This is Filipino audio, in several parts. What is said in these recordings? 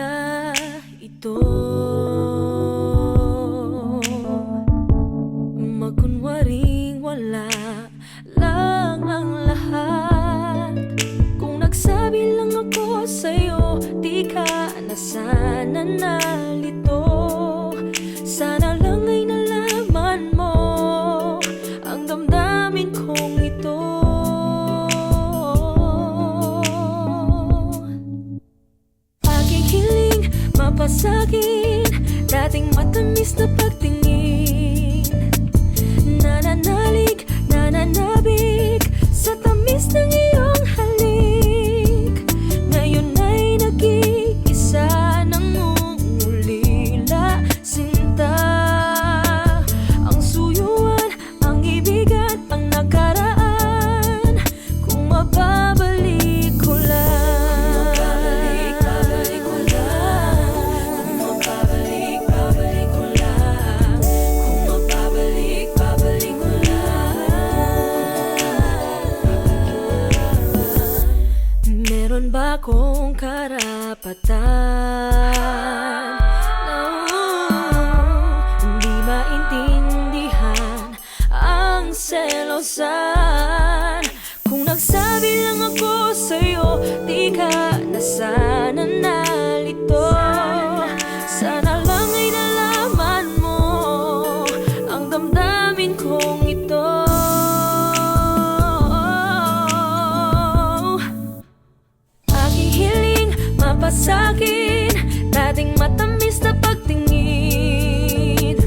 pala ito. Magkunwaring wala lang ang lahat. Kung nagsabi lang ako sa'yo, di ka na sana nalito. Sana lang ay nalaman mo ang damdamin kong ito. Aking hiling mapasagin, dating matamis na pagtingin. Nananalig, nananabik sa tamis ng iyong halik. Ngayon ay nag-iisa nang umulila, sinta. Ang suyuan, ang ibigan, ang nakaraan. Kung mababalik ko lang, babalik ko lang. Kung mababalik, babalik ko lang. Kung mababalik, babalik ko lang. Meron ba akong karapatan na hindi maintindihan ang selosan? Kung nagsabi lang ako sa'yo, di ka na sana nalito. Sana lang ay nalaman mo ang damdamin kong ito. Aking hiling mapasagin, dating matamis na pagtingin.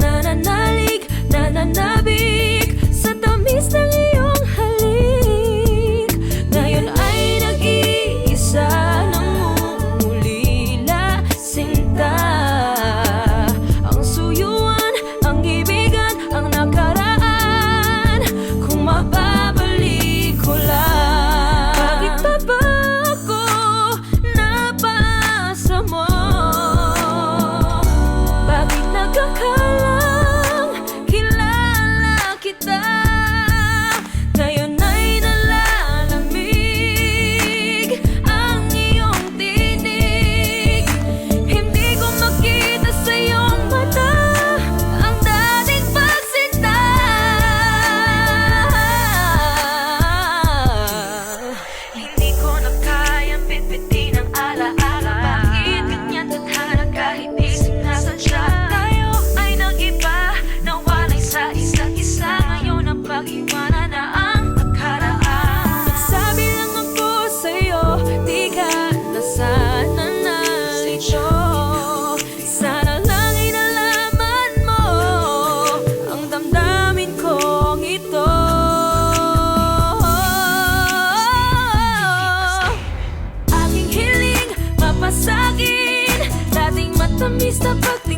Nananalig, nananabik sa tamis ng iyong halik. Ngayon ay nag-iisa nang umulila, sinta. Ang suyuan, ang ibigan, ang nakaraan. Kung mababalik ko lang, bakit pa ba ako napasa mo? Bakit nagkakalang kilala kita? Ngayon ay nalalamig ang iyong tinig. Hindi ko makita sa iyong mata ang dating pagsinta. Hindi ko na kayang bitbitin ang alaala. Bakit ganyan tadhana kahit di sinasadya? Tayo ay nag-iba, nawalay sa isa't isa. Ngayon ang pag-iwanan na ang nakaraan. Nagsabi lang ako sa'yo, di ka na sana nalito. Sana lang ay nalaman mo ang damdamin kong ito. Aking hiling mapasagin, dating matamis na pagtingin.